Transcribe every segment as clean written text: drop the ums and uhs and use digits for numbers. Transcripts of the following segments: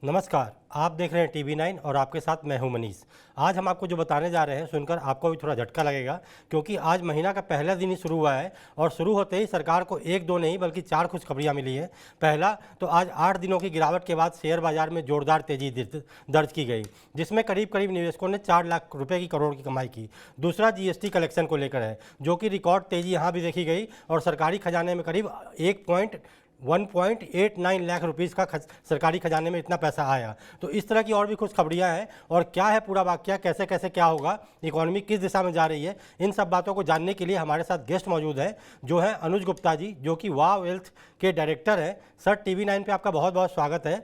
नमस्कार, आप देख रहे हैं टीवी 9 और आपके साथ मैं हूं मनीष। आज हम आपको जो बताने जा रहे हैं सुनकर आपको भी थोड़ा झटका लगेगा, क्योंकि आज महीना का पहला दिन ही शुरू हुआ है और शुरू होते ही सरकार को एक दो नहीं बल्कि 4 खुशखबरियां मिली है। पहला तो आज 8 दिनों की गिरावट के बाद शेयर बाजार में जोरदार तेजी दर्ज की गई, जिसमें करीब करीब निवेशकों ने 4 लाख रुपये की करोड़ की कमाई की। दूसरा जीएसटी कलेक्शन को लेकर है, जो कि रिकॉर्ड तेजी यहाँ भी देखी गई और सरकारी खजाने में करीब 1.89 लाख रुपीस का सरकारी खजाने में इतना पैसा आया। तो इस तरह की और भी खुशखबरियां हैं। और क्या है पूरा वाकया, कैसे कैसे क्या होगा, इकोनॉमी किस दिशा में जा रही है, इन सब बातों को जानने के लिए हमारे साथ गेस्ट मौजूद हैं, जो है अनुज गुप्ता जी, जो कि वाव वेल्थ के डायरेक्टर हैं। सर, टीवी 9 पे आपका बहुत बहुत स्वागत है।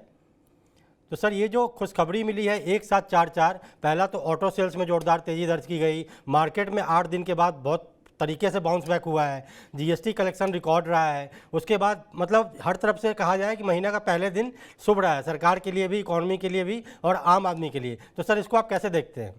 तो सर, ये जो खुशखबरी मिली है एक साथ चार, पहला तो ऑटो सेल्स में जोरदार तेजी दर्ज की गई, मार्केट में 8 दिन के बाद बहुत तरीके से बाउंस बैक हुआ है, जीएसटी कलेक्शन रिकॉर्ड रहा है, उसके बाद मतलब हर तरफ से कहा जाए कि महीना का पहले दिन शुभ रहा है, सरकार के लिए भी, इकोनॉमी के लिए भी और आम आदमी के लिए। तो सर, इसको आप कैसे देखते हैं?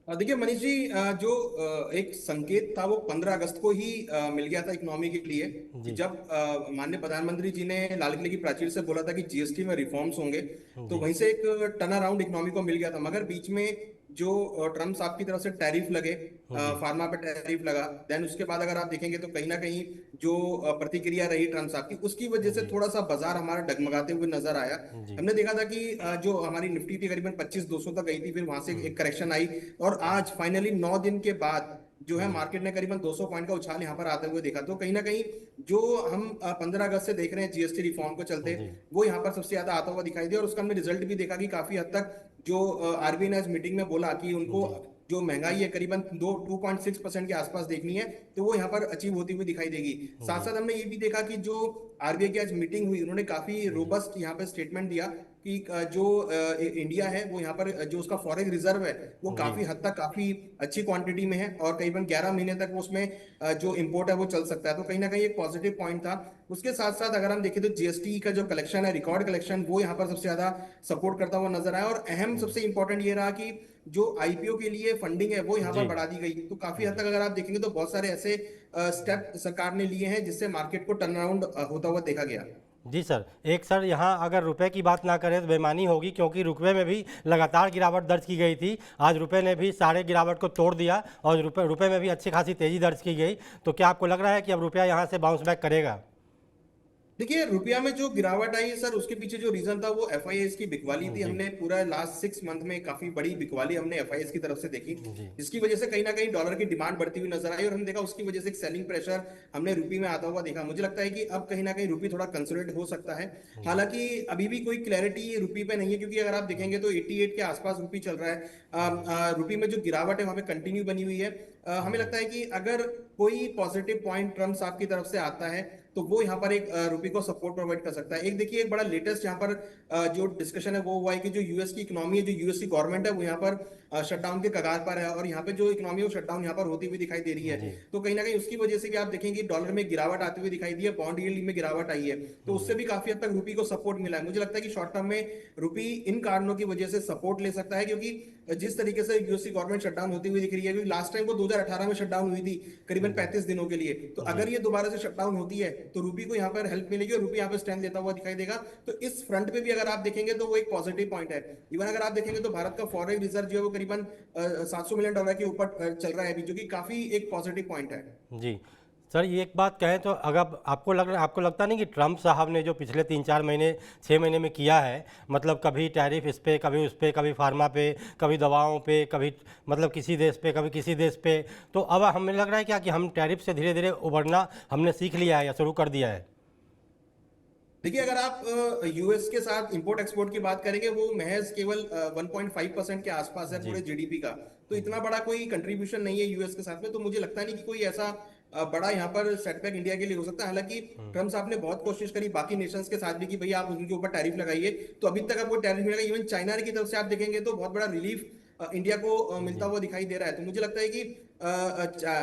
देखिए मनीष जी, जो एक संकेत था वो 15 अगस्त को ही मिल गया था इकोनॉमी के लिए कि जी जब माननीय प्रधानमंत्री जी ने लाल किले की प्राचीर से बोला था कि जीएसटी में रिफॉर्म्स होंगे। तो जी वहीं से एक टर्न अराउंड इकोनॉमी को मिल गया था, मगर बीच में जो ट्रम्प साहब की तरफ से टैरिफ लगे, जी फार्मा पे टैरिफ लगा, देन उसके बाद अगर आप देखेंगे तो कहीं ना कहीं जो प्रतिक्रिया रही ट्रम्प साहब की, उसकी वजह से जी थोड़ा सा बाजार हमारा डगमगाते हुए नजर आया। जी हमने देखा था कि जो हमारी निफ्टी थी करीबन 25,200 तक गई थी, फिर वहां से एक करेक्शन आई और आज फाइनली 9 दिन के बाद जो है जी मार्केट ने करीबन 200 पॉइंट का उछाल यहाँ पर आते हुए देखा। तो कहीं ना कहीं जो हम 15 अगस्त से देख रहे हैं जीएसटी रिफॉर्म को चलते, जी वो यहाँ पर सबसे ज्यादा आता हुआ दिखाई दिया और उसका हमने रिजल्ट भी देखा कि काफी हद तक जो आरबीआई ने आज मीटिंग में बोला कि उनको जी जो महंगाई है करीबन 2.6% के आसपास देखनी है, तो वो यहाँ पर अचीव होती हुई दिखाई देगी। साथ जी साथ हमने ये भी देखा कि जो आरबीआई की आज मीटिंग हुई, उन्होंने काफी जी रोबस्ट यहाँ पे स्टेटमेंट दिया कि जो इंडिया है वो यहाँ पर जो उसका फॉरेन रिजर्व है वो जी काफी हद तक काफी अच्छी क्वांटिटी में है और करीबन 11 महीने तक वो उसमें जो इंपोर्ट है वो चल सकता है। तो कहीं ना कहीं एक पॉजिटिव पॉइंट था। उसके साथ साथ अगर हम देखें तो जीएसटी का जो कलेक्शन है, रिकॉर्ड कलेक्शन, वो यहाँ पर सबसे ज्यादा सपोर्ट करता हुआ नजर आया और अहम सबसे इंपॉर्टेंट ये रहा कि जो आईपीओ के लिए फंडिंग है वो यहाँ पर जी बढ़ा दी गई। तो काफी हद जी तक अगर आप देखेंगे तो बहुत सारे ऐसे स्टेप सरकार ने लिए हैं जिससे मार्केट को टर्न अराउंड होता हुआ देखा गया। जी सर, एक सर यहाँ अगर रुपए की बात ना करें तो बेईमानी होगी, क्योंकि रुपए में भी लगातार गिरावट दर्ज की गई थी। आज रुपए ने भी सारे गिरावट को तोड़ दिया और रुपए में भी अच्छी खासी तेज़ी दर्ज की गई। तो क्या आपको लग रहा है कि अब रुपया यहाँ से बाउंस बैक करेगा? देखिए रुपया में जो गिरावट आई है सर, उसके पीछे जो रीजन था वो एफआईएस की बिकवाली थी। जी हमने पूरा लास्ट 6 मंथ में काफी बड़ी बिकवाली हमने एफआईएस की तरफ से देखी, जी जिसकी वजह से कहीं ना कहीं डॉलर की डिमांड बढ़ती हुई नजर आई और हमने देखा उसकी वजह से एक सेलिंग प्रेशर हमने रुपये में आता हुआ देखा। मुझे लगता है कि अब कहीं ना कहीं रुपये थोड़ा कंसोलिडेट हो सकता है। जी हालांकि अभी भी कोई क्लैरिटी रुपये पे नहीं है, क्योंकि अगर आप देखेंगे तो 88 के आसपास रुपये चल रहा है। रुपये में जो गिरावट है वहां पे कंटिन्यू बनी हुई है। हमें जी लगता है कि अगर कोई पॉजिटिव पॉइंट ट्रम्प साहब की तरफ से आता है तो वो यहाँ पर एक रुपये को सपोर्ट प्रोवाइड कर सकता है। एक देखिए एक बड़ा लेटेस्ट यहाँ पर जो डिस्कशन है वो हुआ है कि जो यूएस की इकोनॉमी है, जो यूएस की गवर्नमेंट है, वो यहाँ पर शटडाउन के कगार पर है और यहाँ पे जो इकोनॉमी है वो शटडाउन यहाँ पर होती हुई दिखाई दे रही है। जी तो कहीं ना कहीं उसकी वजह से भी आप देखेंगे डॉलर में गिरावट आती हुई दिखाई दी है, बॉन्ड यील्ड में गिरावट आई है, तो उससे भी काफी हद तक रुपये को सपोर्ट मिला है। मुझे लगता है कि शॉर्ट टर्म में रुपये इन कारणों की वजह से सपोर्ट ले सकता है, क्योंकि जिस तरीके से यूएस की गवर्नमेंट शटडाउन होती हुई दिख रही है, क्योंकि लास्ट टाइम वो 2018 में शटडाउन हुई थी करीबन जी 35 दिनों के लिए, तो जी अगर ये दोबारा से शटडाउन होती है तो रुपये को यहाँ पर हेल्प मिलेगी और रुपये यहाँ पर स्ट्रेंथ लेता हुआ दिखाई देगा। तो इस फ्रंट पे भी अगर आप देखेंगे तो वो एक पॉजिटिव पॉइंट है। इवन अगर आप देखेंगे तो भारत का फॉरेन रिजर्व जो है वो करीबन $700 मिलियन के ऊपर चल रहा है अभी, जो कि काफी एक पॉजिटिव पॉइंट है। जी सर, ये एक बात कहें तो अगर आपको लगता नहीं कि ट्रम्प साहब ने जो पिछले 3-4 महीने 6 महीने में किया है, मतलब कभी टैरिफ इस पे, कभी उस पे, कभी फार्मा पे, कभी दवाओं पे, कभी मतलब किसी देश पे, कभी किसी देश पे, तो अब हमें लग रहा है क्या कि हम टैरिफ से धीरे धीरे उभरना हमने सीख लिया है या शुरू कर दिया है? देखिए अगर आप यूएस के साथ इंपोर्ट एक्सपोर्ट की बात करेंगे, वो महज केवल 1.5% के आसपास है जी पूरे जीडीपी का। तो जी इतना बड़ा कोई कंट्रीब्यूशन नहीं है यूएस के साथ में, तो मुझे लगता नहीं कि कोई ऐसा बड़ा यहाँ पर सेटबैक इंडिया के लिए हो सकता है। हालांकि ट्रम्प साहब ने बहुत कोशिश करी बाकी नेशंस के साथ भी कि भाई आप उनके ऊपर टैरिफ लगाइए, तो अभी तक आपको टैरिफ मिलेगा। इवन चाइना की तरफ से आप देखेंगे तो बहुत बड़ा रिलीफ इंडिया को मिलता जी हुआ दिखाई दे रहा है। तो मुझे लगता है कि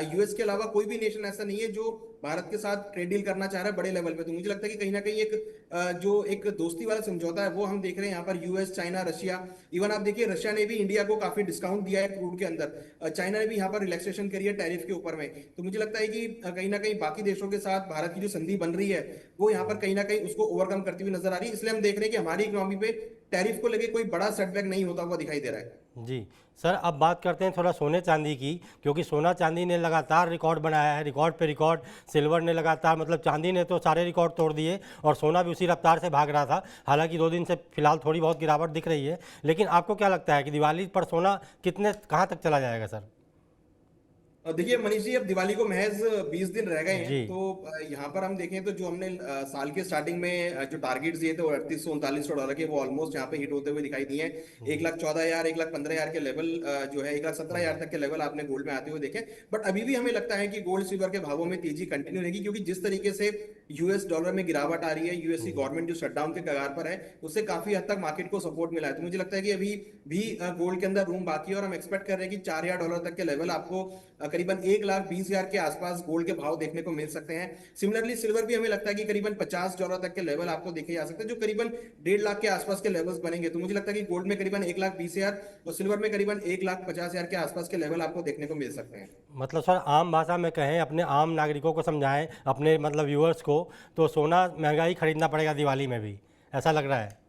यूएस के अलावा कोई भी नेशन ऐसा नहीं है जो भारत के साथ ट्रेड डील करना चाह रहा है बड़े लेवल पे। तो मुझे लगता है कि कहीं ना कहीं एक जो एक दोस्ती वाला समझौता है वो हम देख रहे हैं यहाँ पर, यूएस, चाइना, रशिया। इवन आप देखिए रशिया ने भी इंडिया को काफी डिस्काउंट दिया है क्रूड के अंदर, चाइना ने भी यहाँ पर रिलैक्सेशन करी है टैरिफ के ऊपर में। तो मुझे लगता है कि कहीं ना कहीं बाकी देशों के साथ भारत की जो संधि बन रही है वो यहाँ पर कहीं ना कहीं उसको ओवरकम करती हुई नजर आ रही है। इसलिए हम देख रहे हैं कि हमारी इकोनॉमी पे टैरिफ को लेके कोई बड़ा सेटबैक नहीं होता हुआ दिखाई दे रहा है। जी सर, अब बात करते हैं थोड़ा सोने चांदी की, क्योंकि सोना चांदी ने लगातार रिकॉर्ड बनाया है, रिकॉर्ड पे रिकॉर्ड। सिल्वर ने लगातार, मतलब चांदी ने तो सारे रिकॉर्ड तोड़ दिए और सोना भी उसी रफ्तार से भाग रहा था। हालांकि 2 दिन से फिलहाल थोड़ी बहुत गिरावट दिख रही है, लेकिन आपको क्या लगता है कि दिवाली पर सोना कहाँ तक चला जाएगा सर? देखिए मनीष जी, अब दिवाली को महज 20 दिन रह गए हैं। जी। तो यहाँ पर हम देखें तो जो हमने साल के स्टार्टिंग में जो टारगेट्स दिए थे वो 3800-3900 डॉलर के, वो ऑलमोस्ट यहाँ पे हिट होते हुए दिखाई दिए हैं। जी। 1,14,000, 1,15,000 के लेवल जो है, 1,17,000 तक के लेवल आपने गोल्ड में आते हुए देखे। बट अभी भी हमें लगता है कि गोल्ड सिल्वर के भावों में तेजी कंटिन्यू रहेगी, क्योंकि जिस तरीके से यूएस डॉलर में गिरावट आ रही है, यूएस की गवर्नमेंट जो शटडाउन के कगार पर है, उससे काफी हद तक मार्केट को सपोर्ट मिला है। तो मुझे लगता है कि अभी भी गोल्ड के अंदर रूम बाकी है, और हम एक्सपेक्ट कर रहे हैं कि $4,000 तक के लेवल आपको करीबन 1,20,000 के आसपास गोल्ड के भाव देखने को मिल सकते हैं। सिमिलरली सिल्वर भी हमें लगता है कि करीबन $50 तक के लेवल आपको देखे जा सकते हैं, जो करीबन 1.5 लाख के आसपास के लेवल्स बनेंगे। तो मुझे लगता है कि गोल्ड में करीबन 1,20,000 और सिल्वर में करीबन 1,50,000 के आसपास के लेवल आपको देखने को मिल सकते हैं। मतलब सर, आम भाषा में कहें, अपने आम नागरिकों को समझाएं, अपने मतलब व्यूअर्स को, तो सोना महंगा ही खरीदना पड़ेगा दिवाली में भी, ऐसा लग रहा है?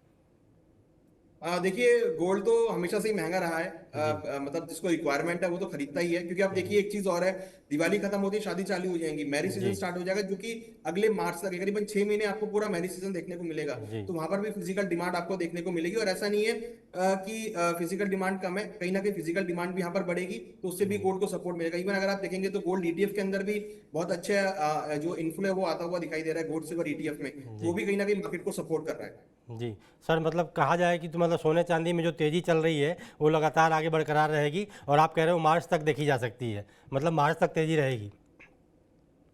देखिए गोल्ड तो हमेशा से ही महंगा रहा है। जी। मतलब जिसको रिक्वायरमेंट है वो तो खरीदता ही है, क्योंकि आप देखिए एक चीज और है, दिवाली खत्म होती है शादी चालू हो जाएंगी, मैरिज सीजन जी। स्टार्ट हो जाएगा, जो कि अगले मार्च तक है। करीबन 6 महीने आपको पूरा मैरिज सीजन देखने को मिलेगा। जी। तो वहां पर भी फिजिकल डिमांड आपको देखने को मिलेगी, और ऐसा नहीं है कि फिजिकल डिमांड कम है, कहीं ना कहीं फिजिकल डिमांड भी यहाँ पर बढ़ेगी, तो उससे भी गोल्ड को सपोर्ट मिलेगा। इवन अगर आप देखेंगे तो गोल्ड ईटीएफ के अंदर भी बहुत अच्छे जो इन्फ्लो है वो आता हुआ दिखाई दे रहा है गोल्ड सिल्वर ईटीएफ में, तो वो जी। भी कहीं ना कहीं मार्केट को सपोर्ट कर रहा है। जी सर, मतलब कहा जाए कि तो मतलब सोने चांदी में जो तेज़ी चल रही है वो लगातार आगे बरकरार रहेगी, और आप कह रहे हो मार्च तक देखी जा सकती है, मतलब मार्च तक तेज़ी रहेगी?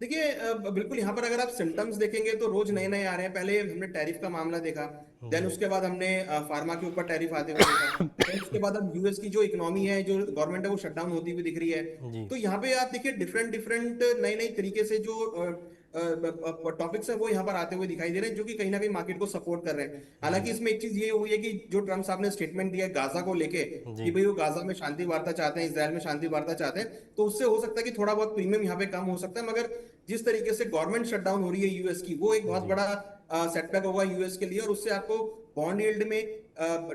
देखिए बिल्कुल, यहाँ पर अगर आप सिम्टम्स देखेंगे तो रोज नए नए आ रहे हैं। पहले हमने टैरिफ का मामला देखा, देन जी। उसके बाद हमने फार्मा के ऊपर टैरिफ आते हुए देखा, देन उसके बाद अब यूएस की जो इकोनॉमी है, जो गवर्नमेंट है, वो शटडाउन होती हुई दिख रही है। जी। तो यहाँ पे आप देखिए डिफरेंट डिफरेंट नई नई तरीके से जो टॉपिक्स है वो यहाँ पर आते हुए दिखाई दे रहे हैं, जो कि कहीं ना कहीं मार्केट को सपोर्ट कर रहे हैं। हालांकि इसमें एक चीज ये हुई है कि जो ट्रम्प साहब ने स्टेटमेंट दिया है गाजा को लेके, कि जी। भाई वो गाजा में शांति वार्ता चाहते हैं, इसराइल में शांति वार्ता चाहते हैं, तो उससे हो सकता है कि थोड़ा बहुत प्रीमियम यहाँ पे कम हो सकता है। मगर जिस तरीके से गवर्नमेंट शटडाउन हो रही है यूएस की, वो एक बहुत जी। बड़ा सेटबैक होगा यूएस के लिए, और उससे आपको बॉन्ड यील्ड में,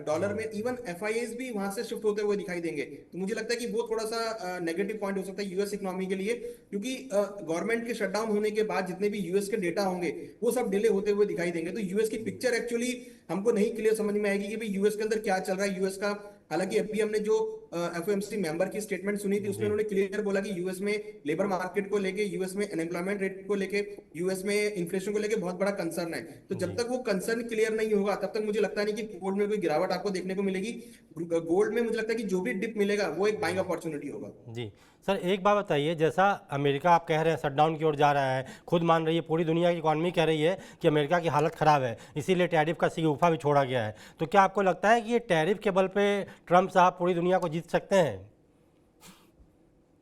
डॉलर में, इवन एफआईएस भी वहां से शिफ्ट होते हुए दिखाई देंगे। तो मुझे लगता है कि वो थोड़ा सा नेगेटिव पॉइंट हो सकता है यूएस इकोनॉमी के लिए, क्योंकि गवर्नमेंट के शटडाउन होने के बाद जितने भी यूएस के डेटा होंगे वो सब डिले होते हुए दिखाई देंगे। तो यूएस की पिक्चर एक्चुअली हमको नहीं क्लियर समझ में आएगी कि भाई यूएस के अंदर क्या चल रहा है यूएस का। हालांकि अभी हमने जो एफओएमसी मेंबर की स्टेटमेंट सुनी थी, उसमें जी। उन्होंने क्लियर बोला कि यूएस में लेबर मार्केट को लेके, यूएस में अनएम्प्लॉयमेंट रेट को लेके, यूएस में इन्फ्लेशन को लेके बहुत बड़ा कंसर्न है। तो जब जी। तक वो कंसर्न क्लियर नहीं होगा तब तक मुझे लगता नहीं कि गोल्ड में कोई गिरावट आपको देखने को मिलेगी। गोल्ड में मुझे लगता है कि जो भी डिप मिलेगा वो एक बाइंग अपॉर्चुनिटी होगा। जी सर, एक बात बताइए, जैसा अमेरिका आप कह रहे हैं शटडाउन की ओर जा रहा है, खुद मान रही है, पूरी दुनिया की इकॉनमी कह रही है कि अमेरिका की हालत ख़राब है, इसीलिए टैरिफ का सिगुफा भी छोड़ा गया है, तो क्या आपको लगता है कि ये टैरिफ के बल पे ट्रम्प साहब पूरी दुनिया को जीत सकते हैं?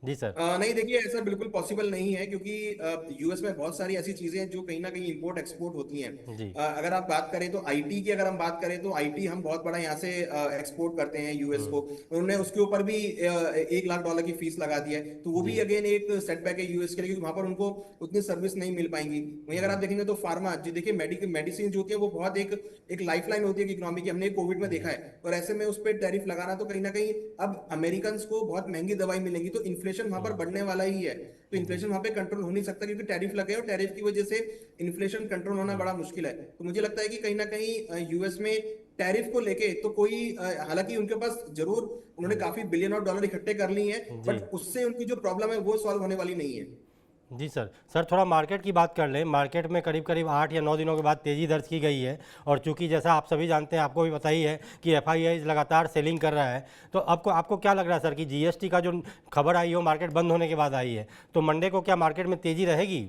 जी सर। नहीं देखिए, ऐसा बिल्कुल पॉसिबल नहीं है, क्योंकि यूएस में बहुत सारी ऐसी चीजें हैं जो कहीं ना कहीं इंपोर्ट एक्सपोर्ट होती हैं। जी। अगर आप बात करें तो आईटी की, अगर हम बात करें तो आईटी हम बहुत बड़ा यहाँ से एक्सपोर्ट करते हैं यूएस को। उन्होंने उसके ऊपर भी $1 लाख की फीस लगा दी है, तो वो भी जी। अगेन एक सेटबैक है यूएस के लिए, क्योंकि वहां पर उनको उतनी सर्विस नहीं मिल पाएंगी। वहीं अगर आप देखेंगे तो फार्मा जी, देखिए मेडिसिन जो होती है वो बहुत एक लाइफलाइन होती है इकोनॉमी की, हमने कोविड में देखा है। और ऐसे में उस पर टैरिफ लगाना तो कहीं ना कहीं अब अमेरिकन को बहुत महंगी दवाई मिलेंगी, तो इन्फ्लेशन वहां पर बढ़ने वाला ही है। तो इन्फ्लेशन वहां पे कंट्रोल हो नहीं सकता, क्योंकि टैरिफ लगे, और टैरिफ की वजह से इन्फ्लेशन कंट्रोल होना बड़ा मुश्किल है। तो मुझे लगता है कि कहीं ना कहीं यूएस में टैरिफ को लेके तो कोई हालांकि उनके पास जरूर, उन्होंने काफी बिलियन ऑफ डॉलर इकट्ठे कर लिए हैं, जी। बट उससे उनकी जो प्रॉब्लम है वो सॉल्व होने वाली नहीं है। जी सर। सर, थोड़ा मार्केट की बात कर लें। मार्केट में करीब करीब 8 या 9 दिनों के बाद तेज़ी दर्ज की गई है, और चूंकि जैसा आप सभी जानते हैं, आपको भी पता ही है कि एफआईआई लगातार सेलिंग कर रहा है, तो आपको क्या लग रहा है सर कि जीएसटी का जो खबर आई हो मार्केट बंद होने के बाद आई है, तो मंडे को क्या मार्केट में तेज़ी रहेगी?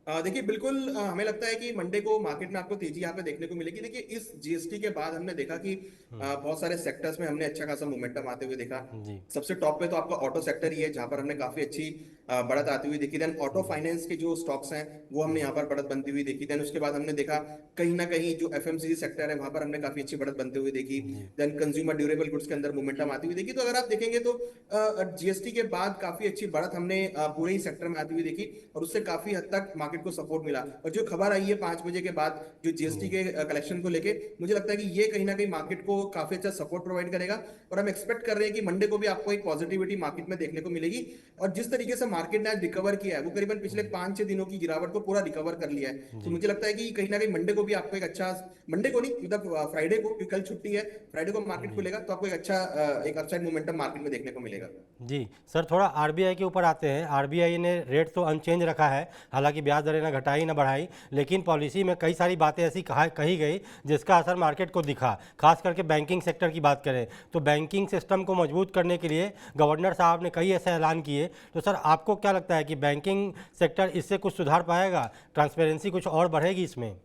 देखिए बिल्कुल, हमें लगता है कि मंडे को मार्केट में आपको तेजी यहाँ पे देखने को मिलेगी। देखिए इस जीएसटी के बाद हमने देखा कि बहुत सारे सेक्टर्स में हमने अच्छा खासा मोमेंटम आते हुए देखा। जी। सबसे टॉप पे तो आपका ऑटो सेक्टर ही है, जहां पर हमने काफी अच्छी बढ़त आती हुई देखी। देन ऑटो फाइनेंस के जो स्टॉक्स हैं वो हमने यहाँ पर बढ़त बनती हुई देखी। देन उसके बाद हमने देखा कहीं ना कहीं जो एफएमसीजी सेक्टर है वहां पर हमने काफी अच्छी बढ़त बनते हुए देखी। जी देन कंज्यूमर ड्यूरेबल गुड्स के अंदर मोमेंटम आती हुई देखी। तो अगर आप देखेंगे तो जीएसटी के बाद काफी अच्छी बढ़त हमने पूरे ही सेक्टर में आती हुई देखी, और उससे काफी हद तक मार्केट को सपोर्ट मिला। और जो खबर आई है 5 बजे के बाद जो जीएसटी जी के कलेक्शन को लेके, मुझे लगता है कि ये कहीं ना कहीं मार्केट को काफी अच्छा सपोर्ट प्रोवाइड करेगा। और हम एक्सपेक्ट कर रहे हैं कि मंडे को भी आपको एक पॉजिटिविटी मार्केट में देखने को मिलेगी। और जिस तरीके से मार्केट ने आज रिकवर किया है वो करीबन पिछले 5-6 दिनों की गिरावट को पूरा रिकवर कर लिया है। तो जी मुझे लगता है कि कहीं ना कहीं मंडे को भी आपको एक अच्छा, मंडे को नहीं मतलब फ्राइडे को, क्योंकि कल छुट्टी है, फ्राइडे को मार्केट जी खुलेगा तो आपको एक अच्छा एक अपसाइड मोमेंटम मार्केट में देखने को मिलेगा। जी सर, थोड़ा आरबीआई के ऊपर आते हैं। आरबीआई ने रेट तो अनचेंज रखा है, हालांकि ब्याज दरें ना घटाई ना बढ़ाई, लेकिन पॉलिसी में कई सारी बातें ऐसी कही गई जिसका असर मार्केट को दिखा। खास करके बैंकिंग सेक्टर की बात करें तो बैंकिंग सिस्टम को मजबूत करने के लिए गवर्नर साहब ने कई ऐसे ऐलान किए। तो सर आपको क्या लगता है कि बैंकिंग सेक्टर इससे कुछ सुधार पाएगा, ट्रांसपेरेंसी कुछ और बढ़ेगी इसमें?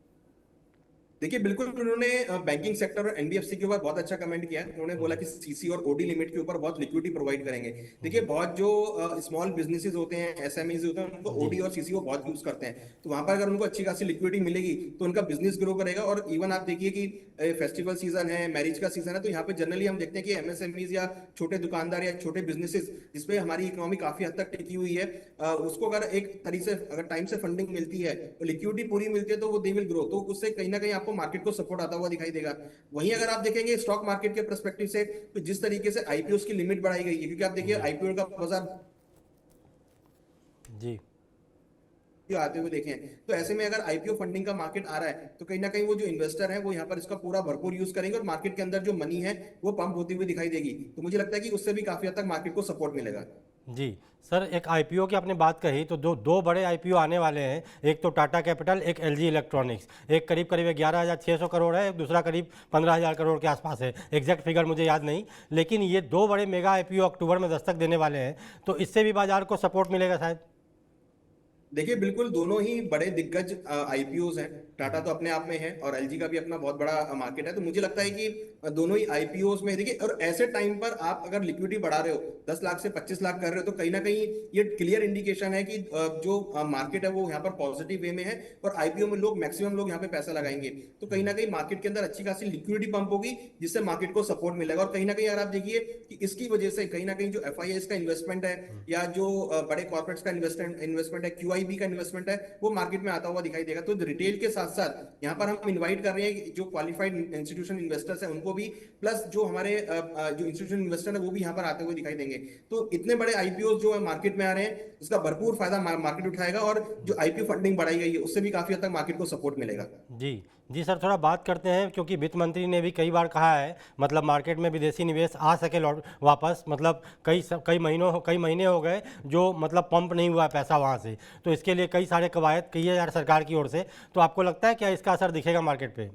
देखिए बिल्कुल, उन्होंने बैंकिंग सेक्टर और एनबीएफसी के ऊपर बहुत अच्छा कमेंट किया है। उन्होंने बोला कि सीसी और ओडी लिमिट के ऊपर बहुत लिक्विडिटी प्रोवाइड करेंगे। देखिए जी बहुत जो स्मॉल बिजनेसेस होते हैं, एसएमईज होते हैं, उनको जी ओडी और सीसी को बहुत यूज करते हैं। तो वहां पर अगर उनको अच्छी खासी लिक्विडिटी मिलेगी तो उनका बिजनेस ग्रो करेगा। और इवन आप देखिए कि फेस्टिवल सीजन है, मैरिज का सीजन है, तो यहाँ पे जनरली हम देखते हैं कि एमएसएमईज या छोटे दुकानदार या छोटे बिजनेसेस जिसपे हमारी इकोनॉमी काफी हद तक टिकी हुई है, उसको अगर एक तरीके से अगर टाइम से फंडिंग मिलती है, तो लिक्विडिटी पूरी मिलती है, तो वो दे विल ग्रो। तो उससे कहीं ना कहीं आपको मार्केट को सपोर्ट आता हुआ दिखाई देगा। वहीं अगर आप देखेंगे स्टॉक मार्केट के पर्सपेक्टिव से, तो जिस तरीके से आईपीओ की लिमिट बढ़ाई गई है, क्योंकि आप देखिए जी आईपीओ का बाजार जी आते हुए देखे हैं, तो ऐसे में अगर आईपीओ फंडिंग का मार्केट आ रहा है तो कहीं ना कहीं वो जो इन्वेस्टर है वो यहाँ पर इसका पूरा भरपूर यूज करेंगे, और मार्केट के अंदर जो मनी है वो पंप होती हुई दिखाई देगी। तो मुझे लगता है कि उससे भी काफी हद तक मार्केट को सपोर्ट मिलेगा। जी सर, एक आईपीओ की आपने बात कही तो दो बड़े आईपीओ आने वाले हैं। एक तो टाटा कैपिटल, एक एलजी इलेक्ट्रॉनिक्स। एक करीब करीब 11,600 करोड़ है, एक दूसरा करीब 15,000 करोड़ के आसपास है। एग्जैक्ट फिगर मुझे याद नहीं, लेकिन ये दो बड़े मेगा आईपीओ अक्टूबर में दस्तक देने वाले हैं। तो इससे भी बाजार को सपोर्ट मिलेगा शायद। देखिए बिल्कुल, दोनों ही बड़े दिग्गज आईपीओज हैं। टाटा तो अपने आप में है और एलजी का भी अपना बहुत बड़ा मार्केट है। तो मुझे लगता है कि दोनों ही आईपीओज में देखिए, और ऐसे टाइम पर आप अगर लिक्विडिटी बढ़ा रहे हो, 10 लाख से 25 लाख कर रहे हो, तो कहीं ना कहीं ये क्लियर इंडिकेशन है कि जो मार्केट है वो यहाँ पर पॉजिटिव वे में है, और आईपीओ में लोग मैक्सिमम लोग यहाँ पे पैसा लगाएंगे। तो कहीं ना कहीं मार्केट के अंदर अच्छी खासी लिक्विडिटी पंप होगी, जिससे मार्केट को सपोर्ट मिलेगा। और कहीं ना कहीं अगर आप देखिए कि इसकी वजह से कहीं ना कहीं जो एफआईआई का इन्वेस्टमेंट है, या जो बड़े कॉर्पोरेट्स का इन्वेस्टमेंट है, क्यूआईबी का इन्वेस्टमेंट है, वो मार्केट में आता हुआ दिखाई देगा। तो रिटेल के साथ साथ यहाँ पर हम इनवाइट कर रहे हैं कि जो क्वालिफाइड इंस्टीट्यूशन इन्वेस्टर्स हैं उनको भी, प्लस जो हमारे जो इंस्टीट्यूशन इन्वेस्टर है वो भी यहाँ पर आते हुए दिखाई देंगे। तो इतने बड़े आईपीओ जो है मार्केट में आ रहे हैं, इसका भरपूर फायदा मार्केट उठाएगा, और जो आईपीओ फंडिंग बढ़ाई गई है उससे भी काफी हद तक मार्केट को सपोर्ट मिलेगा। जी जी सर, थोड़ा बात करते हैं, क्योंकि वित्त मंत्री ने भी कई बार कहा है मतलब मार्केट में विदेशी निवेश आ सके लौट वापस, मतलब कई महीने हो गए जो मतलब पंप नहीं हुआ है पैसा वहाँ से। तो इसके लिए कई सारे कवायद किए जा रहे सरकार की ओर से। तो आपको लगता है क्या इसका असर दिखेगा मार्केट पे?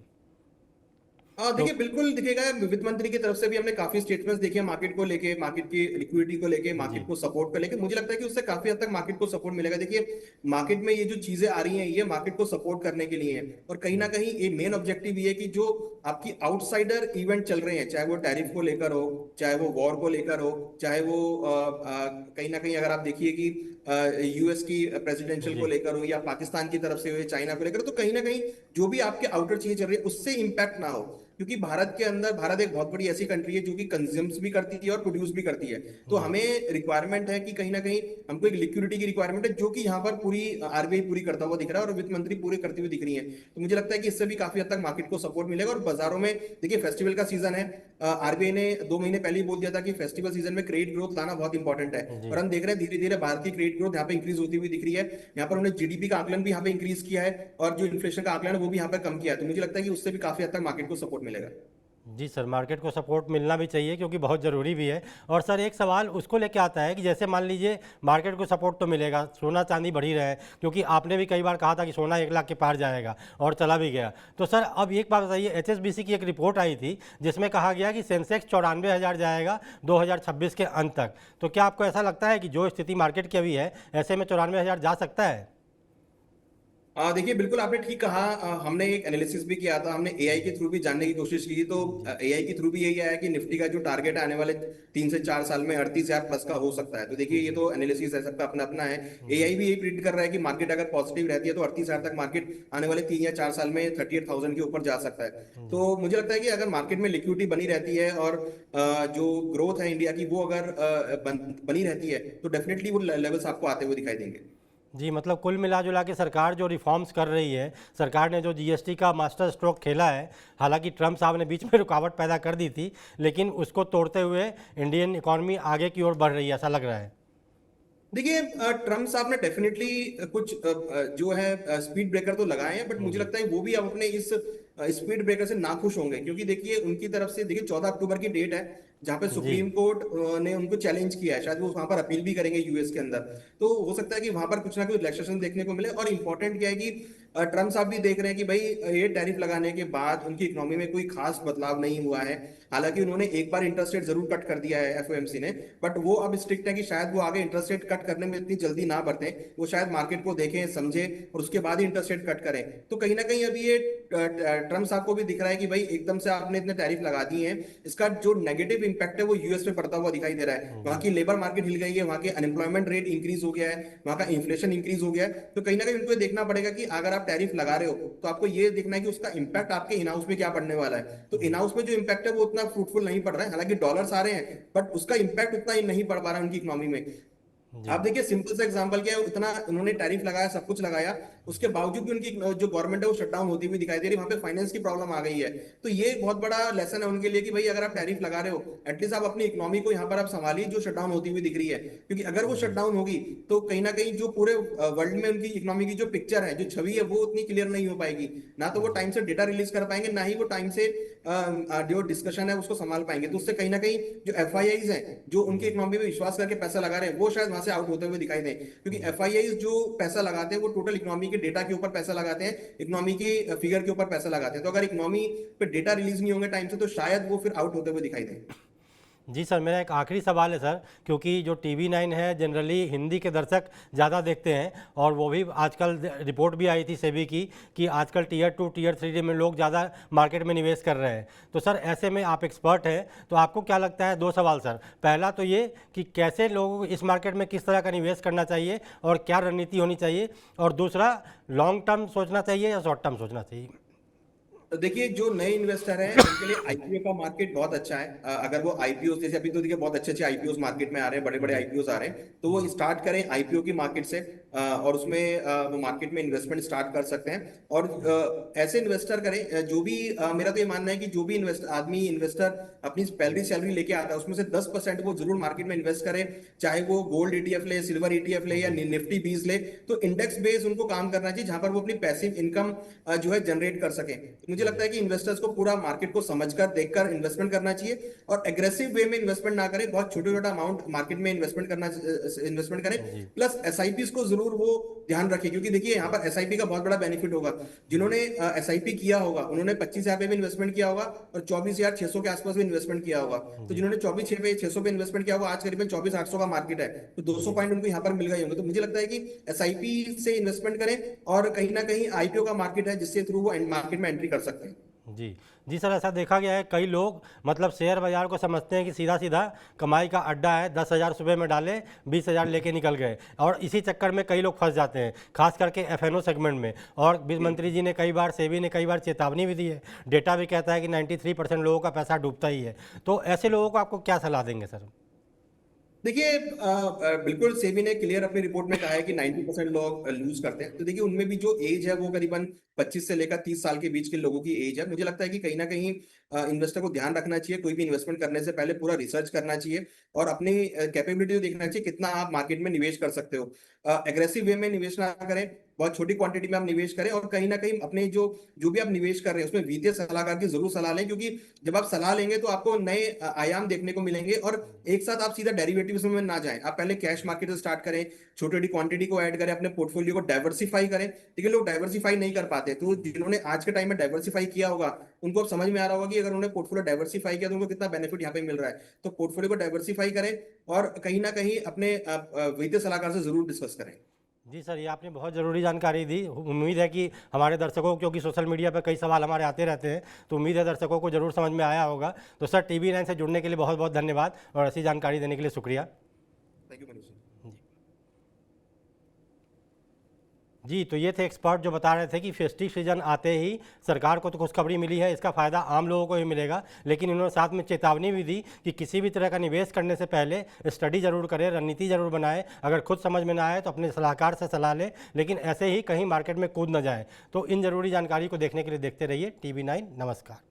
तो देखिए बिल्कुल दिखेगा। वित्त मंत्री की तरफ से भी हमने काफी स्टेटमेंट्स देखे हैं मार्केट को लेके, मार्केट की लिक्विडिटी को लेके, जी मार्केट को सपोर्ट को लेके। मुझे लगता है कि उससे काफी हद तक मार्केट को सपोर्ट मिलेगा। देखिए मार्केट में ये जो चीजें आ रही हैं ये मार्केट को सपोर्ट करने के लिए है, और कहीं ना कहीं ये मेन ऑब्जेक्टिव ये है कि जो आपकी आउटसाइडर इवेंट चल रहे हैं, चाहे वो टैरिफ को लेकर हो, चाहे वो वॉर को लेकर हो, चाहे वो कहीं ना कहीं अगर आप देखिए कि यूएस की प्रेसिडेंशियल को जी लेकर हो, या पाकिस्तान की तरफ से हो, या चाइना को लेकर, तो कहीं ना कहीं जो भी आपके आउटर चीजें चल रही है उससे इंपैक्ट ना हो। क्योंकि भारत के अंदर, भारत एक बहुत बड़ी ऐसी कंट्री है जो कि कंज्यूम्स भी करती है और प्रोड्यूस भी करती है। तो जी हमें रिक्वायरमेंट है कि कहीं ना कहीं हमको एक लिक्विडिटी की रिक्वायरमेंट है, जो कि यहाँ पर पूरी आरबीआई पूरी करता हुआ दिख रहा है, और वित्त मंत्री पूरे करती हुई दिख रही है। तो मुझे लगता है कि इससे भी काफी हद तक मार्केट को सपोर्ट मिलेगा। और बाजारों में देखिए फेस्टिवल का सीजन है, आरबीआई ने 2 महीने पहले ही बोल दिया था कि फेस्टिवल सीजन में क्रेडिट ग्रोथ लाना बहुत इंपॉर्टेंट है, जी और हम देख रहे हैं धीरे धीरे भारत की क्रेडिट ग्रोथ यहाँ पे इंक्रीज होती हुई दिख रही है। यहाँ पर उन्होंने जीडीपी का आकलन भी यहाँ पे इंक्रीज किया है, और जो इन्फ्लेशन का आकलन है वो भी यहाँ पे कम किया है। तो मुझे लगता है कि उससे भी काफी हद तक मार्केट को सपोर्ट मिलेगा। जी सर, मार्केट को सपोर्ट मिलना भी चाहिए क्योंकि बहुत ज़रूरी भी है। और सर एक सवाल उसको लेके आता है कि जैसे मान लीजिए मार्केट को सपोर्ट तो मिलेगा, सोना चांदी बढ़ ही रहे, क्योंकि आपने भी कई बार कहा था कि सोना 1 लाख के पार जाएगा और चला भी गया। तो सर अब एक बात बताइए, एचएसबीसी की एक रिपोर्ट आई थी जिसमें कहा गया कि सेंसेक्स 94,000 जाएगा 2026 के अंत तक। तो क्या आपको ऐसा लगता है कि जो स्थिति मार्केट की अभी है ऐसे में 94,000 जा सकता है? देखिए बिल्कुल आपने ठीक कहा। हमने एक एनालिसिस भी किया था, हमने एआई के थ्रू भी जानने की कोशिश की, तो एआई के थ्रू भी यही आया कि निफ्टी का जो टारगेट है आने वाले 3 से 4 साल में 38,000 प्लस का हो सकता है। तो देखिए ये जी तो एनालिसिस है, सबका अपना अपना है। एआई भी यही प्रिडिक्ट कर रहा है कि मार्केट अगर पॉजिटिव रहती है तो 38,000 तक मार्केट आने वाले 3 या 4 साल में 38,000 के ऊपर जा सकता है। जी तो मुझे लगता है कि अगर मार्केट में लिक्विडिटी बनी रहती है और जो ग्रोथ है इंडिया की वो अगर बनी रहती है तो डेफिनेटली वो लेवल्स आपको आते हुए दिखाई देंगे। जी, मतलब कुल मिला जुला के सरकार जो रिफॉर्म्स कर रही है, सरकार ने जो जीएसटी का मास्टर स्ट्रोक खेला है, हालांकि ट्रम्प साहब ने बीच में रुकावट पैदा कर दी थी, लेकिन उसको तोड़ते हुए इंडियन इकॉनमी आगे की ओर बढ़ रही है, ऐसा लग रहा है। देखिए ट्रम्प साहब ने डेफिनेटली कुछ जो है स्पीड ब्रेकर तो लगाए हैं, बट मुझे जी लगता है वो भी अब अपने इस स्पीड ब्रेकर से नाखुश होंगे, क्योंकि देखिए उनकी तरफ से देखिए 14 अक्टूबर की डेट है जहां पे जी सुप्रीम कोर्ट ने उनको चैलेंज किया है, शायद वो वहां पर अपील भी करेंगे यूएस के अंदर। तो हो सकता है कि वहां पर कुछ ना कुछ रिलैक्सेशन देखने को मिले। और इंपॉर्टेंट क्या है कि ट्रम्प साहब भी देख रहे हैं कि भाई ये टैरिफ लगाने के बाद उनकी इकोनॉमी में कोई खास बदलाव नहीं हुआ है। हालांकि उन्होंने एक बार इंटरेस्ट रेट जरूर कट कर दिया है एफओएमसी ने, बट वो अब स्ट्रिक्ट है कि शायद वो आगे इंटरेस्ट रेट कट करने में इतनी जल्दी ना बढ़ते, वो शायद मार्केट को देखें समझे और उसके बाद ही इंटरेस्ट रेट कट करें। तो कहीं ना कहीं अभी ये ट्रम्प साहब को भी दिख रहा है कि भाई एकदम से आपने इतने टैरिफ लगा दिए हैं, इसका जो नेगेटिव इंपैक्ट है वो यूएस में पड़ता हुआ दिखाई दे रहा है। वहां जी की लेबर मार्केट हिल गई है, वहां के अनएम्प्लॉयमेंट रेट इंक्रीज हो गया है, वहां का इन्फ्लेशन इंक्रीज हो गया है। तो कहीं ना कहीं उनको देखना पड़ेगा कि अगर आप टैरिफ लगा रहे हो तो आपको ये देखना है कि उसका इंपैक्ट आपके इन हाउस में क्या पड़ने वाला है। तो इन हाउस में जो इंपैक्ट है वो उतना फ्रूटफुल नहीं पड़ रहा है, हालांकि डॉलर्स आ रहे हैं बट उसका इंपैक्ट उतना ही नहीं पड़ पा रहा है उनकी इकोनॉमी में। आप जी देखिए सिंपल सा एग्जांपल क्या है, इतना उन्होंने टैरिफ लगाया, सब कुछ लगाया, उसके बावजूद भी उनकी जो गवर्नमेंट है वो शटडाउन होती हुई दिखाई दे रही है, वहां पे फाइनेंस की प्रॉब्लम आ गई है। तो ये एक बहुत बड़ा लेसन है उनके लिए कि भाई अगर आप टैरिफ लगा रहे हो एटलीस्ट आप अपनी इकोनॉमी को यहाँ पर आप संभालिए जो शटडाउन होती हुई दिख रही है, क्योंकि अगर वो जी शटडाउन होगी तो कहीं ना कहीं जो पूरे वर्ल्ड में उनकी इकोनॉमी की जो पिक्चर है, जो छवि है, वो उतनी क्लियर नहीं हो पाएगी। ना तो वो जी टाइम से डेटा रिलीज कर पाएंगे, ना ही वो टाइम से जो डिस्कशन है उसको संभाल पाएंगे। तो उससे कहीं ना कहीं जो एफआईआईज हैं जो उनकी जी इकोनॉमी में विश्वास करके पैसा लगा रहे हैं वो शायद वहां से आउट होते हुए दिखाई दें, क्योंकि जी एफआईआईज जो पैसा लगाते हैं वो टोटल इकोनॉमी के डेटा के ऊपर पैसा लगाते हैं, इकोनॉमी की फिगर के ऊपर पैसा लगाते हैं। तो अगर इकोनॉमी पे डेटा रिलीज नहीं होंगे टाइम से तो शायद वो फिर आउट होते हुए दिखाई दें। जी सर, मेरा एक आखिरी सवाल है सर, क्योंकि जो टीवी 9 है जनरली हिंदी के दर्शक ज़्यादा देखते हैं, और वो भी आजकल रिपोर्ट भी आई थी सेबी की कि आजकल टियर 2 टियर 3 में लोग ज़्यादा मार्केट में निवेश कर रहे हैं। तो सर ऐसे में आप एक्सपर्ट हैं, तो आपको क्या लगता है, 2 सवाल सर। पहला तो ये कि कैसे लोगों को इस मार्केट में किस तरह का निवेश करना चाहिए और क्या रणनीति होनी चाहिए, और दूसरा लॉन्ग टर्म सोचना चाहिए या शॉर्ट टर्म सोचना चाहिए। तो देखिए जो नए इन्वेस्टर हैं उनके लिए आईपीओ का मार्केट बहुत अच्छा है। अगर वो आईपीओ जैसे अभी तो देखिए बहुत अच्छे अच्छे आईपीओ मार्केट में आ रहे हैं, बड़े बड़े जी आईपीओ आ रहे हैं, तो वो स्टार्ट करें आईपीओ की मार्केट से और उसमें वो मार्केट में इन्वेस्टमेंट स्टार्ट कर सकते हैं। और ऐसे इन्वेस्टर करें जो भी मेरा तो ये मानना है कि जो भी इन्वेस्टर अपनी पहली सैलरी लेके आता है उसमें से 10% वो जरूर मार्केट में इन्वेस्ट करे, चाहे वो गोल्ड ईटीएफ ले, सिल्वर ईटीएफ ले या जी निफ्टी 20 ले। तो इंडेक्स बेस्ड उनको काम करना चाहिए जहां पर वो अपनी पैसिव इनकम जो है जनरेट कर सके। मुझे लगता जी है कि इन्वेस्टर्स को पूरा मार्केट को समझकर देखकर इन्वेस्टमेंट करना चाहिए और एग्रेसिव वे में इन्वेस्टमेंट ना करें, बहुत छोटे छोटा अमाउंट मार्केट में इन्वेस्टमेंट करें। जी प्लस एसआईपी को जरूर वो ध्यान रखें, क्योंकि देखिए यहाँ पर एसआईपी का बहुत बड़ा बेनिफिट होगा। जिन्होंने एसआईपी किया होगा उन्होंने 25,000 पे भी इन्वेस्टमेंट किया होगा और 24,600 के आसपास भी इन्वेस्टमेंट किया होगा। तो जी जिन्होंने 24,600 पे इन्वेस्टमेंट किया होगा आज करीबन 24,800 का मार्केट है, तो 200 जी पॉइंट उनको यहाँ पर मिल गए होंगे। तो मुझे लगता है कि एसआईपी से इन्वेस्टमेंट करें और कहीं ना कहीं आईपीओ का मार्केट है जिससे थ्रू वो मार्केट में एंट्री कर सकते हैं। जी जी सर, ऐसा देखा गया है, कई लोग मतलब शेयर बाजार को समझते हैं कि सीधा सीधा कमाई का अड्डा है, 10,000 सुबह में डाले, 20,000 लेके निकल गए, और इसी चक्कर में कई लोग फंस जाते हैं, खास करके एफएनओ सेगमेंट में। और वित्त मंत्री जी ने कई बार, सेबी ने कई बार चेतावनी भी दी है, डेटा भी कहता है कि 93% लोगों का पैसा डूबता ही है। तो ऐसे लोगों को आपको क्या सलाह देंगे सर। देखिए बिल्कुल सेबी ने क्लियर अपनी रिपोर्ट में कहा है कि 90% लोग लूज करते हैं। तो देखिए उनमें भी जो एज है वो करीबन 25 से लेकर 30 साल के बीच के लोगों की एज है। मुझे लगता है कि कहीं ना कहीं इन्वेस्टर को ध्यान रखना चाहिए, कोई भी इन्वेस्टमेंट करने से पहले पूरा रिसर्च करना चाहिए और अपनी कैपेबिलिटी देखना चाहिए कितना आप मार्केट में निवेश कर सकते हो। एग्रेसिव वे में निवेश ना करें, बहुत छोटी क्वांटिटी में आप निवेश करें और कहीं ना कहीं अपने जो जो भी आप निवेश कर रहे हैं उसमें वित्तीय सलाहकार की जरूर सलाह लें, क्योंकि जब आप सलाह लेंगे तो आपको नए आयाम देखने को मिलेंगे और एक साथ आप सीधा डेरिवेटिव्स में ना जाएं। आप पहले कैश मार्केट से स्टार्ट करें, छोटी छोटी क्वांटिटी को ऐड करें, अपने पोर्टफोलियो को डाइवर्सिफाई करें। ठीक है, लोग डाइवर्सिफाई नहीं कर पाते, तो जिन्होंने आज के टाइम में डाइवर्सिफाई किया होगा उनको अब समझ में आ रहा होगा कि अगर उन्होंने पोर्टफोलियो डाइवर्सिफाई किया तो उनको कितना बेनिफिट यहाँ पे मिल रहा है। तो पोर्टफोलियो को डाइवर्सिफाई करें और कहीं ना कहीं अपने वित्तीय सलाहकार से जरूर डिस्कस करें। जी सर, ये आपने बहुत ज़रूरी जानकारी दी। उम्मीद है कि हमारे दर्शकों को, क्योंकि सोशल मीडिया पर कई सवाल हमारे आते रहते हैं, तो उम्मीद है दर्शकों को ज़रूर समझ में आया होगा। तो सर, TV9 से जुड़ने के लिए बहुत बहुत धन्यवाद और ऐसी जानकारी देने के लिए शुक्रिया। Thank you Manish ji. जी, तो ये थे एक्सपर्ट जो बता रहे थे कि फेस्टिव सीजन आते ही सरकार को तो खुशखबरी मिली है, इसका फ़ायदा आम लोगों को ही मिलेगा, लेकिन इन्होंने साथ में चेतावनी भी दी कि किसी भी तरह का निवेश करने से पहले स्टडी जरूर करें, रणनीति जरूर बनाएं। अगर खुद समझ में ना आए तो अपने सलाहकार से सलाह लें, लेकिन ऐसे ही कहीं मार्केट में कूद न जाए। तो इन जरूरी जानकारी को देखने के लिए देखते रहिए TV9। नमस्कार।